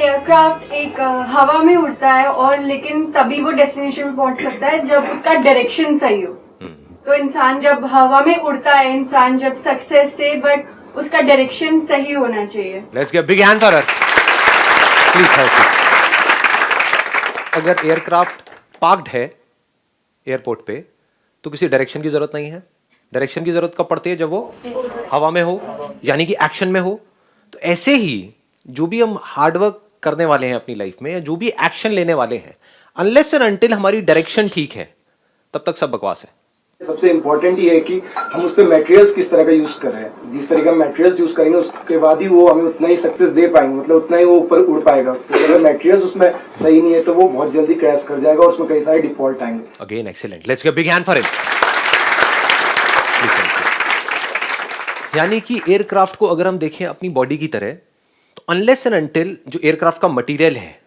Aircraft एक हवा में उड़ता है और लेकिन तभी वो डेस्टिनेशन में पहुंच सकता है जब उसका डायरेक्शन सही हो। तो इंसान जब हवा में उड़ता है, इंसान जब सक्सेस से, बट उसका डायरेक्शन सही होना चाहिए। Let's give big hand for her please. अगर एयरक्राफ्ट पार्क्ड है एयरपोर्ट पे तो किसी डायरेक्शन की जरूरत नहीं है। डायरेक्शन की जरूरत कब पड़ती है? जब वो हवा में हो, यानी कि एक्शन में हो। तो ऐसे ही जो भी हम हार्डवर्क करने वाले हैं अपनी लाइफ में, या जो भी एक्शन लेने वाले हैं, अनलेस एंड अनटिल हमारी डायरेक्शन ठीक है, तब तक सब बकवास है। सबसे इम्पोर्टेंट ये है कि हम उस पर मटेरियल्स किस तरह का यूज कर रहे हैं। जिस तरह का मटेरियल्स यूज करेंगे उसके बाद ही वो हमें उतना ही सक्सेस दे पाएंगे, मतलब उतना ही वो ऊपर उड़ पाएगा। तो अगर मटेरियल्स उसमें सही नहीं है तो वो बहुत जल्दी क्रैश कर जाएगा और उसमें कई सारे डिफॉल्ट आएंगे। Again excellent, let's give big hand for him. यानी कि एयरक्राफ्ट को अगर हम देखें अपनी बॉडी की तरह, तो अनलेस एंड अनटिल जो एयरक्राफ्ट का मटेरियल है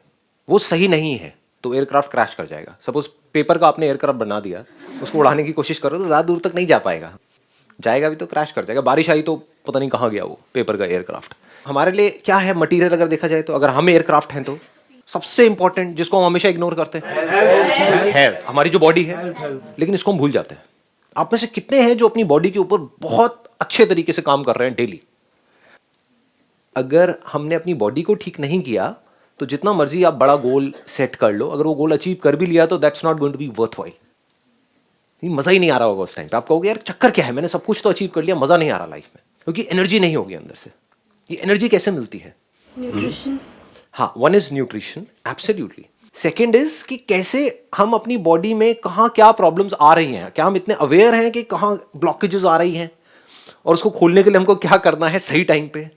वो सही नहीं है तो एयरक्राफ्ट क्रैश कर जाएगा। सपोज पेपर का आपने एयरक्राफ्ट बना दिया, उसको उड़ाने की कोशिश करो तो ज़्यादा दूर तक नहीं जा पाएगा, जाएगा भी तो क्रैश कर जाएगा। बारिश आई तो पता नहीं कहाँ गया वो पेपर का एयरक्राफ्ट। हमारे लिए क्या है मटेरियल? अगर देखा जाए तो अगर हम एयरक्राफ्ट हैं तो सबसे इंपॉर्टेंट जिसको हम हमेशा इग्नोर करते हैं, हेल्थ, हमारी जो बॉडी है, लेकिन इसको हम भूल जाते हैं। आप में से कितने हैं जो अपनी बॉडी के ऊपर बहुत अच्छे तरीके से काम कर रहे हैं डेली? अगर हमने अपनी बॉडी को ठीक नहीं किया तो जितना मर्जी आप बड़ा गोल सेट कर लो, अगर वो गोल अचीव कर भी लिया तो that's not going to be worthwhile. मजा ही नहीं आ रहा होगा उस टाइम पे। आप कहोगे यार चक्कर क्या है, मैंने सब कुछ तो अचीव कर लिया, मजा नहीं आ रहा लाइफ में, क्योंकि एनर्जी नहीं होगी अंदर से। ये एनर्जी कैसे मिलती है? न्यूट्रिशन। हाँ, one is nutrition, absolutely. Second is कि कैसे हम अपनी बॉडी में कहाँ क्या प्रॉब्लम्स आ रही हैं, क्या हम इतने अवेयर हैं कि कहाँ ब्लॉकेजेस आ रही हैं, और उसको खोलने के लिए हमको क्या करना है सही टाइम पे।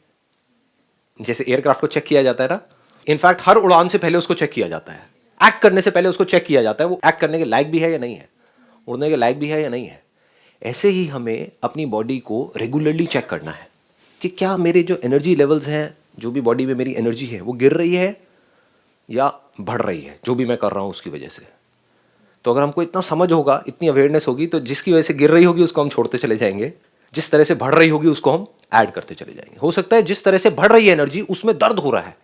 जैसे एयरक्राफ्ट को चेक किया जाता है ना, इनफैक्ट हर उड़ान से पहले उसको चेक किया जाता है, एक्ट करने से पहले उसको चेक किया जाता है वो एक्ट करने के लायक भी है या नहीं है, उड़ने के लायक भी है या नहीं है। ऐसे ही हमें अपनी बॉडी को रेगुलरली चेक करना है कि क्या मेरे जो एनर्जी लेवल्स हैं, जो भी बॉडी में मेरी एनर्जी है, वो गिर रही है या बढ़ रही है, जो भी मैं कर रहा हूँ उसकी वजह से। तो अगर हमको इतना समझ होगा, इतनी अवेयरनेस होगी, तो जिसकी वजह से गिर रही होगी उसको हम छोड़ते चले जाएंगे, जिस तरह से बढ़ रही होगी उसको हम ऐड करते चले जाएंगे। हो सकता है जिस तरह से बढ़ रही है एनर्जी उसमें दर्द हो रहा है।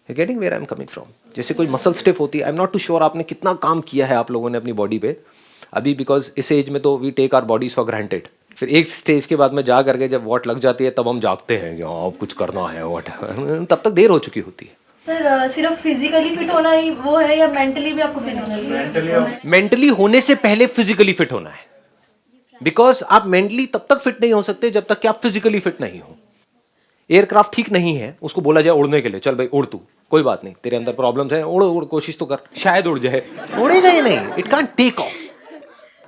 Getting where I am coming from? जैसे कोई मसल स्टिफ होती है, I am not too sure आपने कितना काम किया है आप लोगों ने अपनी बॉडी पे अभी, बिकॉज इस एज में तो we take our bodies for granted. फिर एक स्टेज के बाद में जा करके जब वॉट लग जाती है तब हम जागते हैं कि हाँ अब कुछ करना है वॉट, तब तक देर हो चुकी होती है। सर सिर्फ फिजिकली फिट होना ही वो है या मेंटली भी आपको फिट होना चाहिए? मेंटली होने से पहले फिजिकली फिट होना है, बिकॉज आप मेंटली तब तक फिट नहीं हो सकते जब तक कि आप फिजिकली फिट नहीं हो। एयरक्राफ्ट ठीक नहीं है, उसको बोला जाए उड़ने के लिए, चल भाई उड़ तू, कोई बात नहीं, तेरे अंदर प्रॉब्लम्स हैं, उड़ उड़ कोशिश तो कर, शायद उड़ जाए, उड़ेगा ही नहीं, it can't take off,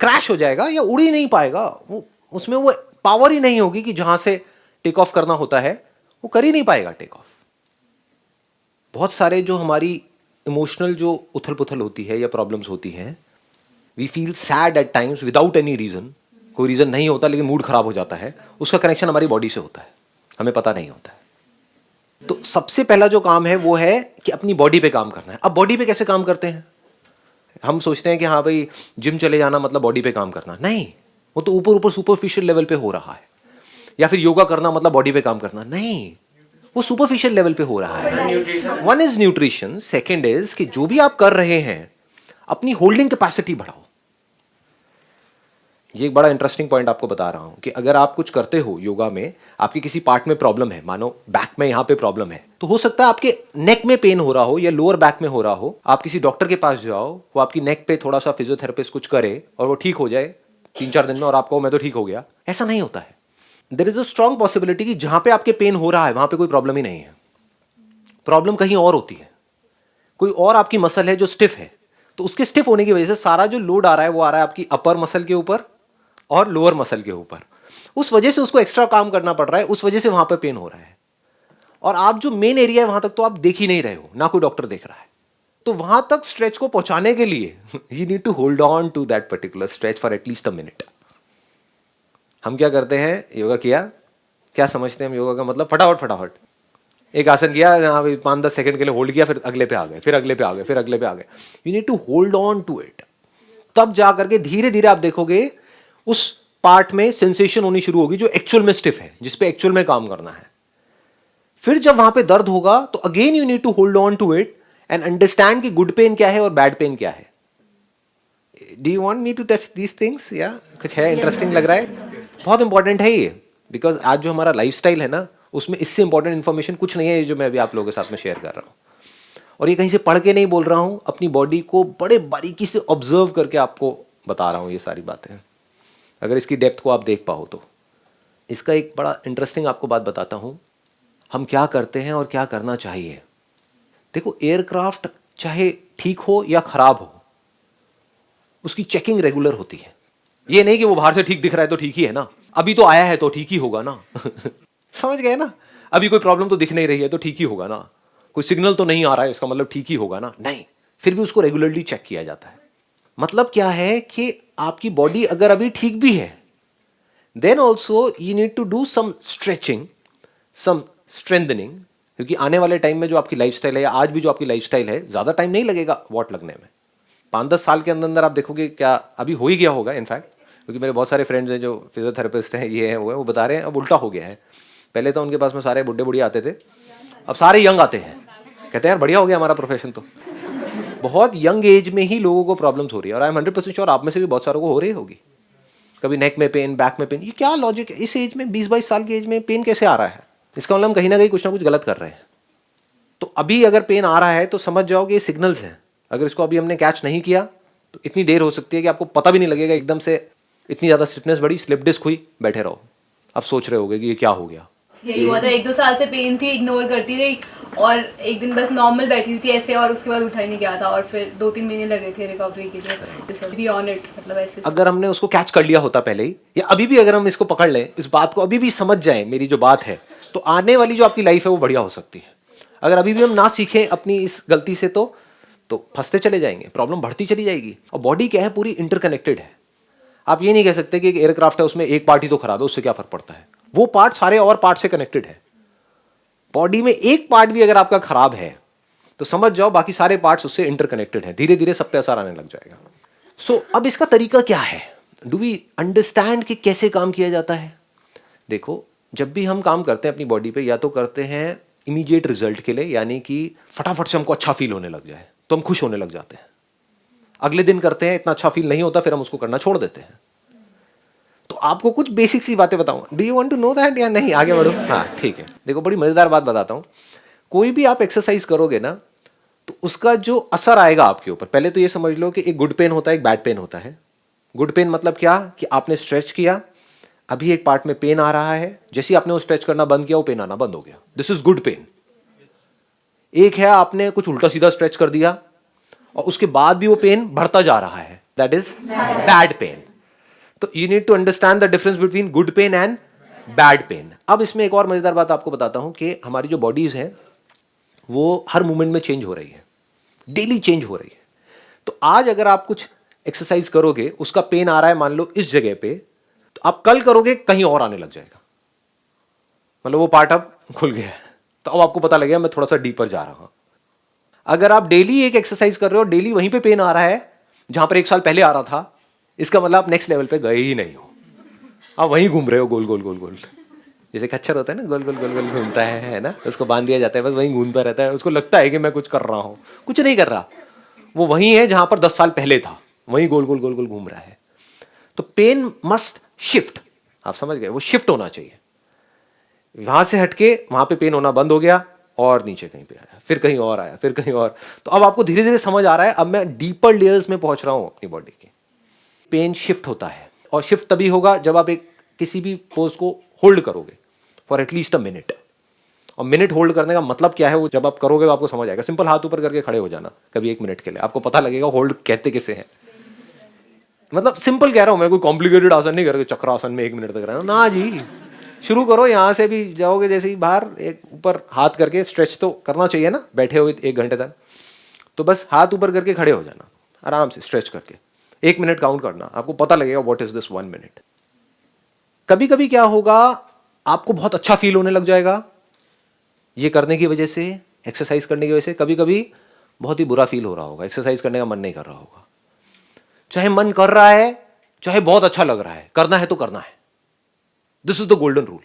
crash हो जाएगा या उड़ ही नहीं पाएगा। वो उसमें वो पावर ही नहीं होगी कि जहां से टेक ऑफ करना होता है वो कर ही नहीं पाएगा टेक ऑफ। बहुत सारे जो हमारी इमोशनल जो उथल पुथल होती है या प्रॉब्लम्स होती हैं, we feel sad at times without any reason, कोई रीजन नहीं होता लेकिन मूड खराब हो जाता है, उसका कनेक्शन हमारी बॉडी से होता है, हमें पता नहीं होता है। तो सबसे पहला जो काम है वो है कि अपनी बॉडी पे काम करना है। अब बॉडी पे कैसे काम करते हैं? हम सोचते हैं कि हाँ भाई जिम चले जाना मतलब बॉडी पे काम करना, नहीं, वो तो ऊपर ऊपर सुपरफिशियल लेवल पे हो रहा है। या फिर योगा करना मतलब बॉडी पे काम करना, नहीं, वो सुपरफिशियल लेवल पे हो रहा है। One is nutrition, second is कि जो भी आप कर रहे हैं अपनी होल्डिंग कैपेसिटी बढ़ाओ। ये एक बड़ा इंटरेस्टिंग पॉइंट आपको बता रहा हूं कि अगर आप कुछ करते हो योगा में, आपके किसी पार्ट में प्रॉब्लम है, मानो बैक में यहां पे प्रॉब्लम है, तो हो सकता है आपके नेक में पेन हो रहा हो या लोअर बैक में हो रहा हो, आप किसी डॉक्टर के पास जाओ, वो आपकी नेक पे थोड़ा सा फिजियोथेरेपिस्ट कुछ करे और वो ठीक हो जाए 3-4 दिन में, और आपको मैं तो ठीक हो गया, ऐसा नहीं होता है। There is a strong possibility कि जहां पे आपके पेन हो रहा है वहां पे कोई प्रॉब्लम ही नहीं है, प्रॉब्लम कहीं और होती है। कोई और आपकी मसल है जो स्टिफ है, तो उसके स्टिफ होने की वजह से सारा जो लोड आ रहा है वो आ रहा है आपकी अपर मसल के ऊपर और लोअर मसल के ऊपर, उस वजह से उसको एक्स्ट्रा काम करना पड़ रहा है, उस वजह से वहां पर पेन हो रहा है। और आप जो मेन एरिया है वहां तक तो आप देख ही नहीं रहे हो, ना कोई डॉक्टर देख रहा है, तो वहां तक स्ट्रेच को पहुंचाने के लिए you need to hold on to that particular stretch for at least a minute. हम क्या करते हैं, योगा किया, क्या समझते हैं हम योगा का मतलब? फटाफट फटाफट एक आसन किया, 5-10 सेकंड के लिए होल्ड किया, फिर अगले पे आ गए, फिर अगले पे आ गए, फिर अगले पे आ गए। You need to hold on to it, तब जा करके धीरे धीरे आप देखोगे उस पार्ट में सेंसेशन होनी शुरू होगी जो एक्चुअल में स्टिफ है, जिस पे एक्चुअल में काम करना है। फिर जब वहां पे दर्द होगा तो again you need to hold on to it and understand कि गुड पेन क्या है और बैड पेन क्या है. Do you want me to touch these things? या कुछ है इंटरेस्टिंग लग रहा है? बहुत इंपॉर्टेंट है ये, बिकॉज आज जो हमारा लाइफस्टाइल है ना, उसमें इससे इंपॉर्टेंट इन्फॉर्मेशन कुछ नहीं है ये जो मैं अभी आप लोगों के साथ में शेयर कर रहा हूँ. और ये कहीं से पढ़ के नहीं बोल रहा हूँ, अपनी बॉडी को बड़े बारीकी से ऑब्जर्व करके आपको बता रहा हूँ ये सारी बातें. अगर इसकी डेप्थ को आप देख पाओ तो. इसका एक बड़ा इंटरेस्टिंग आपको बात बताता हूँ, हम क्या करते हैं और क्या करना चाहिए. देखो, एयरक्राफ्ट चाहे ठीक हो या खराब हो, उसकी चेकिंग रेगुलर होती है. ये नहीं कि वो बाहर से ठीक दिख रहा है तो ठीक ही है ना, अभी तो आया है तो ठीक ही होगा ना. समझ गए ना? अभी कोई प्रॉब्लम तो दिख नहीं रही है तो ठीक ही होगा ना, कोई सिग्नल तो नहीं आ रहा है इसका मतलब ठीक ही होगा ना. नहीं, फिर भी उसको रेगुलरली चेक किया जाता है. मतलब क्या है कि आपकी बॉडी अगर अभी ठीक भी है, then also you need to do some stretching, some strengthening, क्योंकि आने वाले टाइम में जो आपकी लाइफस्टाइल है या आज भी जो आपकी लाइफस्टाइल है, ज्यादा टाइम नहीं लगेगा वॉट लगने में. 5-10 साल के अंदर अंदर आप देखोगे, क्या अभी हो ही गया होगा इनफैक्ट, क्योंकि मेरे बहुत सारे फ्रेंड्स हैं जो फिजियोथेरेपिस्ट हैं, ये हैं वो है, वो बता रहे हैं अब उल्टा हो गया है. पहले तो उनके पास में सारे बुढ़े बुढ़िया आते थे, अब सारे यंग आते हैं. कहते हैं यार बढ़िया हो गया हमारा प्रोफेशन. तो बहुत यंग एज में ही लोगों को प्रॉब्लम्स हो रही है, और आई एम 100% श्योर आप में से भी बहुत सारों को हो रही होगी. कभी नेक में पेन, बैक में पेन. ये क्या लॉजिक है? इस एज में 20-22 साल की एज में पेन कैसे आ रहा है? इसका मतलब हम कहीं ना कहीं कुछ ना कुछ गलत कर रहे हैं. तो अभी अगर पेन आ रहा है तो समझ जाओ कि ये सिग्नल्स हैं. अगर इसको अभी हमने कैच नहीं किया तो इतनी देर हो सकती है कि आपको पता भी नहीं लगेगा, एकदम से इतनी ज़्यादा स्टिफनेस बढ़ी, स्लिप डिस्क हुई, बैठे रहो. अब सोच रहे होगे कि ये क्या हो गया. यही हुआ था, 1-2 साल से पेन थी, इग्नोर करती रही, और एक दिन बस नॉर्मल बैठी हुई थी ऐसे, और उसके बाद उठा ही नहीं गया था, और फिर 2-3 महीने लगे थे रिकवरी के लिए. बी ऑन इट, मतलब ऐसे. अगर हमने उसको कैच कर लिया होता पहले ही, या अभी भी अगर हम इसको पकड़ लें, इस बात को अभी भी समझ जाएं मेरी जो बात है, तो आने वाली जो आपकी लाइफ है वो बढ़िया हो सकती है. अगर अभी भी हम ना सीखें अपनी इस गलती से तो फंसते चले जाएंगे, प्रॉब्लम बढ़ती चली जाएगी. और बॉडी क्या है, पूरी इंटरकनेक्टेड है. आप ये नहीं कह सकते कि एक एयरक्राफ्ट है उसमें एक पार्ट ही तो खराब है, उससे क्या फर्क पड़ता है. वो पार्ट सारे और पार्ट से कनेक्टेड है. बॉडी में एक पार्ट भी अगर आपका खराब है तो समझ जाओ बाकी सारे पार्ट्स उससे इंटरकनेक्टेड है. धीरे धीरे सब पे असर आने लग जाएगा. सो अब इसका तरीका क्या है? डू वी अंडरस्टैंड कि कैसे काम किया जाता है? देखो, जब भी हम काम करते हैं अपनी बॉडी पे, या तो करते हैं इमीडिएट रिजल्ट के लिए, यानी कि फटाफट से हमको अच्छा फील होने लग जाए तो हम खुश होने लग जाते हैं. अगले दिन करते हैं, इतना अच्छा फील नहीं होता, फिर हम उसको करना छोड़ देते हैं. तो आपको कुछ बेसिक सी बातें बताऊंगा. Do you want to know that या नहीं? आगे बढ़ो. हाँ ठीक है. देखो, बड़ी मजेदार बात बताता हूं. कोई भी आप एक्सरसाइज करोगे ना, तो उसका जो असर आएगा आपके ऊपर, पहले तो ये समझ लो कि एक गुड पेन होता है, एक बैड पेन होता है. गुड पेन मतलब क्या, कि आपने स्ट्रेच किया, अभी एक पार्ट में पेन आ रहा है, जैसे ही आपने वो स्ट्रेच करना बंद किया वो पेन आना बंद हो गया. This is good pain. एक है आपने कुछ उल्टा सीधा स्ट्रेच कर दिया और उसके बाद भी वो पेन बढ़ता जा रहा है, दैट इज बैड पेन. तो you need to understand the difference between good pain and bad pain. अब इसमें एक और मजेदार बात आपको बताता हूं कि हमारी जो बॉडीज है वो हर मोमेंट में चेंज हो रही है, डेली चेंज हो रही है. तो आज अगर आप कुछ एक्सरसाइज करोगे, उसका पेन आ रहा है मान लो इस जगह पे, तो आप कल करोगे कहीं और आने लग जाएगा, मतलब वो पार्ट अब खुल गया है, तो अब आपको पता लगेगा मैं थोड़ा सा डीपर जा रहा हूं. अगर आप डेली एक एक्सरसाइज कर रहे हो, डेली वहीं पे पेन आ रहा है जहां पर 1 साल पहले आ रहा था, इसका मतलब आप नेक्स्ट लेवल पे गए ही नहीं हो, आप वहीं घूम रहे हो गोल गोल गोल गोल. जैसे खच्चर होता है ना, गोल गोल गोल गोल घूमता है ना, उसको बांध दिया जाता है, बस वहीं घूमता रहता है. उसको लगता है कि मैं कुछ कर रहा हूं, कुछ नहीं कर रहा, वो वहीं है जहां पर 10 साल पहले था, वहीं गोल गोल गोल गोल घूम रहा है. तो पेन मस्ट शिफ्ट, आप समझ गए, वो शिफ्ट होना चाहिए. वहां से हटके वहां पे पेन होना बंद हो गया और नीचे कहीं पे आया, फिर कहीं और आया, फिर कहीं और. तो अब आपको धीरे धीरे समझ आ रहा है, अब मैं डीपर लेयर्स में पहुंच रहा हूं अपनी बॉडी के. पेन शिफ्ट होता है, और शिफ्ट तभी होगा जब आप एक किसी भी पोज को होल्ड करोगे फॉर एटलीस्ट अ मिनट. और मिनट होल्ड करने का मतलब क्या है, वो जब आप करोगे तो आपको समझ आएगा. सिंपल हाथ ऊपर करके खड़े हो जाना कभी 1 मिनट के लिए, आपको पता लगेगा होल्ड कहते किसे हैं. मतलब सिंपल कह रहा हूं मैं, कोई कॉम्प्लिकेटेड आसन नहीं करके चक्रासन में 1 मिनट तक रहना ना जी. शुरू करो, यहां से भी जाओगे जैसे ही बाहर, एक ऊपर हाथ करके स्ट्रेच तो करना चाहिए ना, बैठे हुए 1 घंटे तक. तो बस हाथ ऊपर करके खड़े हो जाना आराम से, स्ट्रेच करके 1 मिनट काउंट करना, आपको पता लगेगा व्हाट इज दिस 1 मिनट. कभी कभी क्या होगा, आपको बहुत अच्छा फील होने लग जाएगा ये करने की वजह से, एक्सरसाइज करने की वजह से. कभी कभी बहुत ही बुरा फील हो रहा होगा, एक्सरसाइज करने का मन नहीं कर रहा होगा. चाहे मन कर रहा है, चाहे बहुत अच्छा लग रहा है, करना है तो करना है. This is the golden rule.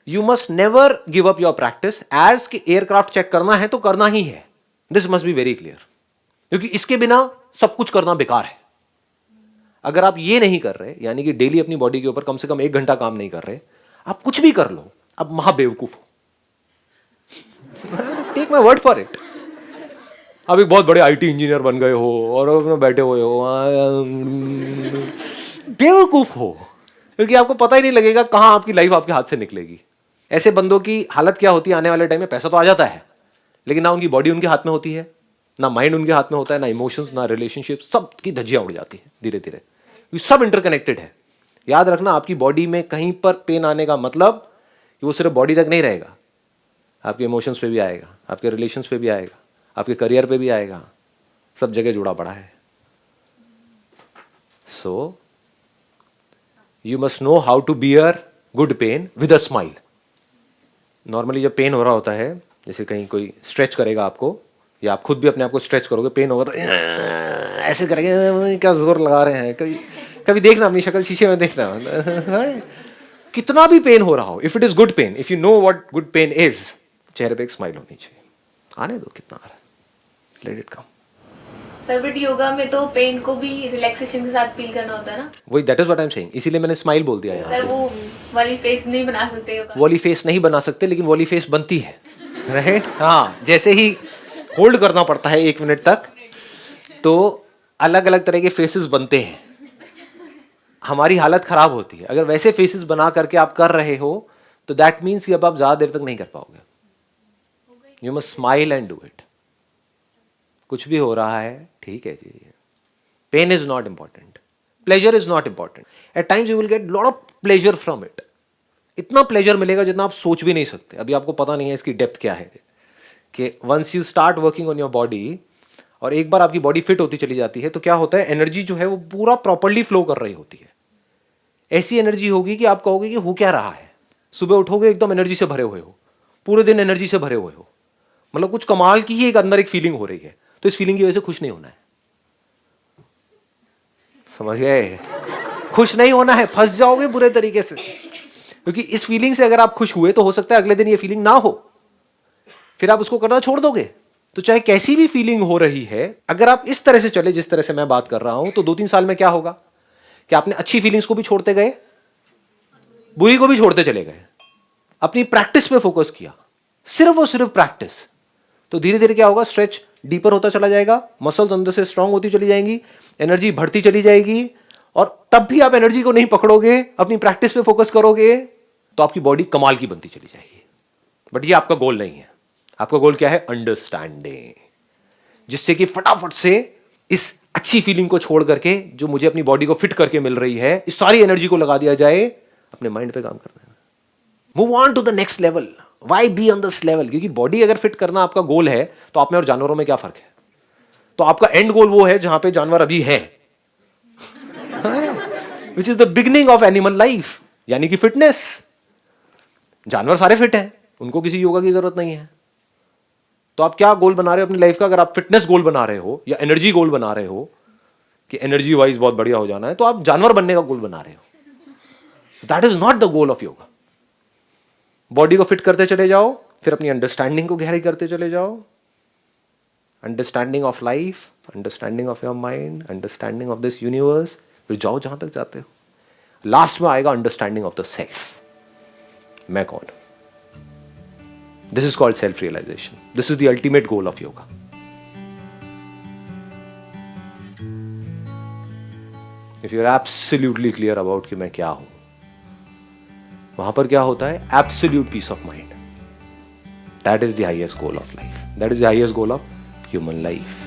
You must never give up your practice as कि एयरक्राफ्ट चेक करना है तो करना ही है. This must be very clear, क्योंकि इसके बिना सब कुछ करना बेकार है. अगर आप ये नहीं कर रहे, यानी कि डेली अपनी बॉडी के ऊपर कम से कम 1 घंटा काम नहीं कर रहे, आप कुछ भी कर लो, आप महाबेवकूफ हो. Take my word for it. आप एक बहुत बड़े आईटी इंजीनियर बन गए हो और अपने बैठे हुए हो, बेवकूफ हो, क्योंकि आपको पता ही नहीं लगेगा कहां आपकी लाइफ आपके हाथ से निकलेगी. ऐसे बंदों की हालत क्या होती है आने वाले टाइम में? पैसा तो आ जाता है, लेकिन ना उनकी बॉडी उनके हाथ में होती है, ना माइंड उनके हाथ में होता है, ना इमोशंस, ना रिलेशनशिप, सब की धज्जियां उड़ जाती है धीरे धीरे. ये सब इंटरकनेक्टेड है. याद रखना, आपकी बॉडी में कहीं पर पेन आने का मतलब कि वो सिर्फ बॉडी तक नहीं रहेगा, आपके इमोशंस पे भी आएगा, आपके रिलेशंस पे भी आएगा, आपके करियर पे भी आएगा, सब जगह जुड़ा पड़ा है. So you must know how to bear good pain with a smile. Normally जब पेन हो रहा होता है, जैसे कहीं कोई स्ट्रेच करेगा आपको, या आप खुद भी अपने आप को स्ट्रेच करोगे, पेन होगा तो ऐसे करेंगे, क्या जोर लगा रहे हैं. कभी कभी देखना अपनी शक्ल शीशे में, देखना कितना भी पेन हो रहा हो, if it is good pain, if you know what good pain is, चेहरे पे एक स्माइल होनी चाहिए. आने दो कितना आ रहा है, let it come. Sir but yoga में तो पेन को भी रिलैक्सेशन के साथ फील करना होता है ना. वही, that is what I am saying, इसीलिए मैंने स्माइल बोल दिया. सर यहाँ वो वाली फेस नहीं बना सकते योगा. वॉली फेस नहीं बना सकते, लेकिन वॉली फेस बनती है, राइट? हाँ, जैसे ही होल्ड करना पड़ता है 1 मिनट तक, तो अलग अलग तरह के फेसेस बनते हैं, हमारी हालत खराब होती है. अगर वैसे फेसेस बना करके आप कर रहे हो, तो दैट मीन्स कि अब आप ज्यादा देर तक नहीं कर पाओगे. You must smile and do it. कुछ भी हो रहा है, ठीक है जी, pain is not important, pleasure is not important. At times you will get lot of pleasure from it. इतना प्लेजर मिलेगा जितना आप सोच भी नहीं सकते. अभी आपको पता नहीं है इसकी डेप्थ क्या है, कि once you start working on your body, और एक बार आपकी बॉडी फिट होती चली जाती है, तो क्या होता है, एनर्जी जो है वो पूरा प्रॉपर्ली फ्लो कर रही होती है. ऐसी एनर्जी होगी कि आप कहोगे कि हो क्या रहा है. सुबह उठोगे एकदम एनर्जी से भरे हुए हो, पूरे दिन एनर्जी से भरे हुए हो, मतलब कुछ कमाल की ही एक अंदर एक फीलिंग हो रही है. तो इस फीलिंग की वजह से खुश नहीं होना है. समझ गए? खुश नहीं होना है, फंस जाओगे बुरे तरीके से, क्योंकि इस फीलिंग से अगर आप खुश हुए तो हो सकता है अगले दिन ये फीलिंग ना हो, फिर आप उसको करना छोड़ दोगे. तो चाहे कैसी भी फीलिंग हो रही है, अगर आप इस तरह से चले जिस तरह से मैं बात कर रहा हूं, तो 2-3 साल में क्या होगा कि आपने अच्छी फीलिंग्स को भी छोड़ते गए, बुरी को भी छोड़ते चले गए, अपनी प्रैक्टिस पे फोकस किया, सिर्फ और सिर्फ प्रैक्टिस. तो धीरे धीरे क्या होगा, स्ट्रेच डीपर होता चला जाएगा, मसल्स अंदर से स्ट्रांग होती चली जाएंगी, एनर्जी बढ़ती चली जाएगी, और तब भी आप एनर्जी को नहीं पकड़ोगे, अपनी प्रैक्टिस पे फोकस करोगे, तो आपकी बॉडी कमाल की बनती चली जाएगी. बट ये आपका गोल नहीं है. आपका गोल क्या है? अंडरस्टैंडिंग, जिससे कि फटाफट से इस अच्छी फीलिंग को छोड़ करके, जो मुझे अपनी बॉडी को फिट करके मिल रही है, इस सारी एनर्जी को लगा दिया जाए अपने माइंड पे काम करने में. Move on to the next level. Why be on this level? क्योंकि बॉडी अगर फिट करना आपका गोल है, तो आप में और जानवरों में क्या फर्क है? तो आपका एंड गोल वो है जहां पे जानवर अभी है, which is the beginning of animal life, यानी कि फिटनेस. जानवर सारे फिट हैं, उनको किसी योगा की जरूरत नहीं है. तो आप क्या गोल बना रहे हो अपनी लाइफ का? अगर आप फिटनेस गोल बना रहे हो या एनर्जी गोल बना रहे हो कि एनर्जी वाइज बहुत बढ़िया हो जाना है, तो आप जानवर बनने का गोल बना रहे हो. That is not the goal of yoga. Body को फिट करते चले जाओ, फिर अपनी अंडरस्टैंडिंग को गहरी करते चले जाओ. Understanding of life, understanding of your mind, understanding of this universe. फिर जाओ जहां तक जाते हो. लास्ट में आएगा अंडरस्टैंडिंग ऑफ द सेल्फ. मैं कौन? This is called self-realization. This is the ultimate goal of yoga. If you're absolutely clear about कि मैं क्या हूं, वहां पर क्या होता है? Absolute peace of mind. That is the highest goal of life. That is the highest goal of human life.